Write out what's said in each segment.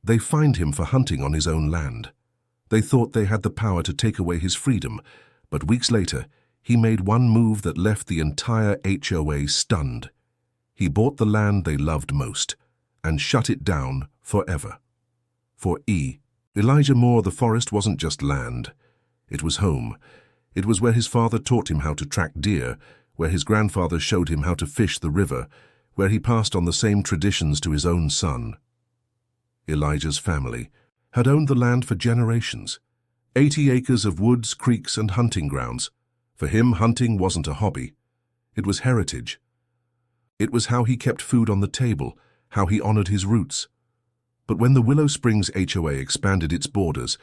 They fined him for hunting on his own land. They thought they had the power to take away his freedom, but weeks later, he made one move that left the entire HOA stunned. He bought the land they loved most and shut it down forever. For Elijah Moore, the forest wasn't just land. It was home. It was where his father taught him how to track deer, where his grandfather showed him how to fish the river, where he passed on the same traditions to his own son. Elijah's family had owned the land for generations. 80 acres of woods, creeks, and hunting grounds. For him, hunting wasn't a hobby. It was heritage. It was how he kept food on the table, how he honored his roots. But when the Willow Springs HOA expanded its borders,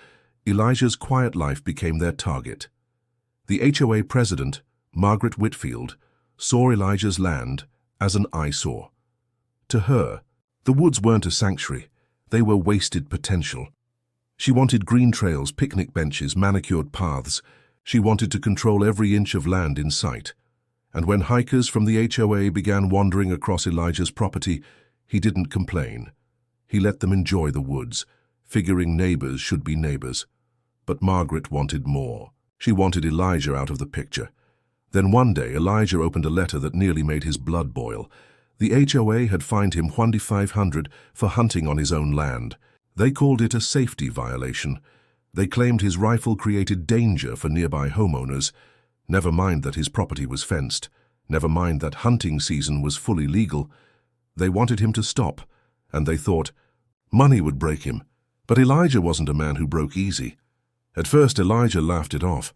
Elijah's quiet life became their target. The HOA president, Margaret Whitfield, saw Elijah's land as an eyesore. To her, the woods weren't a sanctuary, they were wasted potential. She wanted green trails, picnic benches, manicured paths. She wanted to control every inch of land in sight. And when hikers from the HOA began wandering across Elijah's property, he didn't complain. He let them enjoy the woods, figuring neighbors should be neighbors. But Margaret wanted more. She wanted Elijah out of the picture. Then one day, Elijah opened a letter that nearly made his blood boil. The HOA had fined him $2,500 for hunting on his own land. They called it a safety violation. They claimed his rifle created danger for nearby homeowners. Never mind that his property was fenced. Never mind that hunting season was fully legal. They wanted him to stop, and they thought money would break him. But Elijah wasn't a man who broke easy. At first, Elijah laughed it off.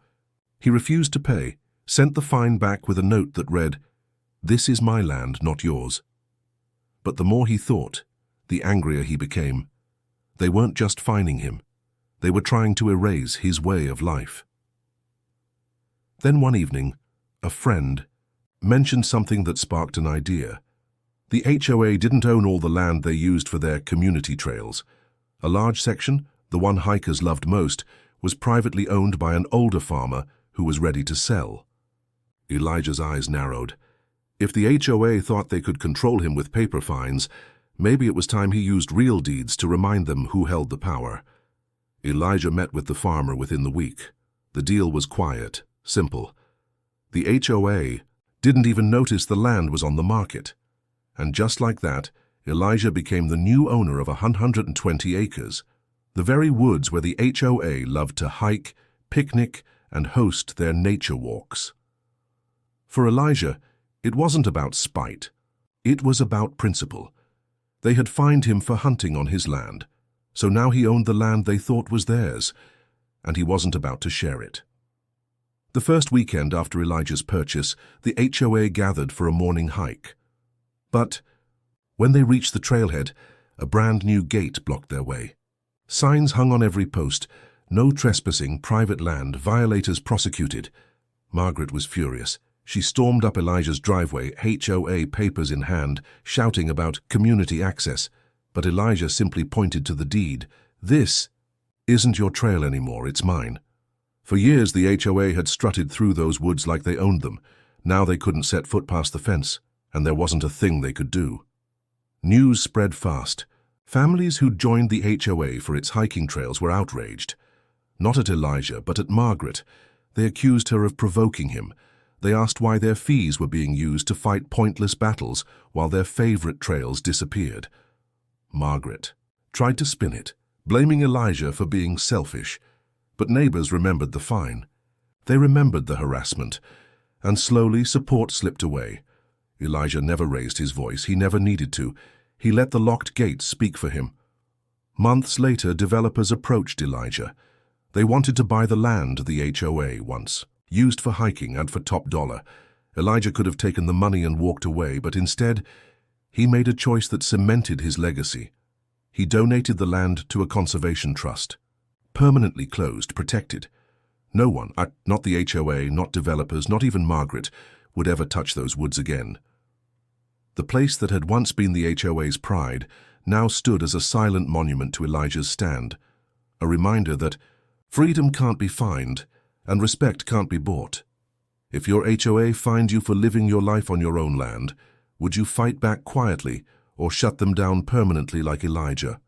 He refused to pay, sent the fine back with a note that read, "This is my land, not yours." But the more he thought, the angrier he became. They weren't just fining him. They were trying to erase his way of life. Then one evening, a friend mentioned something that sparked an idea. The HOA didn't own all the land they used for their community trails. A large section, the one hikers loved most, was privately owned by an older farmer who was ready to sell. Elijah's eyes narrowed. If the HOA thought they could control him with paper fines, maybe it was time he used real deeds to remind them who held the power. Elijah met with the farmer within the week. The deal was quiet, simple. The HOA didn't even notice the land was on the market. And just like that, Elijah became the new owner of 120 acres, the very woods where the HOA loved to hike, picnic, and host their nature walks. For Elijah, it wasn't about spite. It was about principle. They had fined him for hunting on his land, so now he owned the land they thought was theirs, and he wasn't about to share it. The first weekend after Elijah's purchase, the HOA gathered for a morning hike. But when they reached the trailhead, a brand new gate blocked their way. Signs hung on every post, "No trespassing, private land, violators prosecuted." Margaret was furious. She stormed up Elijah's driveway, HOA papers in hand, shouting about community access. But Elijah simply pointed to the deed. "This isn't your trail anymore, it's mine." For years, the HOA had strutted through those woods like they owned them. Now they couldn't set foot past the fence, and there wasn't a thing they could do. News spread fast. Families who joined the HOA for its hiking trails were outraged. Not at Elijah, but at Margaret. They accused her of provoking him. They asked why their fees were being used to fight pointless battles while their favorite trails disappeared. Margaret tried to spin it, blaming Elijah for being selfish. But neighbors remembered the fine. They remembered the harassment, and slowly support slipped away. Elijah never raised his voice. He never needed to. He let the locked gates speak for him. Months later, developers approached Elijah. They wanted to buy the land the HOA once used for hiking and for top dollar. Elijah could have taken the money and walked away, but instead, he made a choice that cemented his legacy. He donated the land to a conservation trust. Permanently closed, protected. No one, not the HOA, not developers, not even Margaret, would ever touch those woods again. The place that had once been the HOA's pride now stood as a silent monument to Elijah's stand, a reminder that freedom can't be fined and respect can't be bought. If your HOA fined you for living your life on your own land, would you fight back quietly or shut them down permanently like Elijah?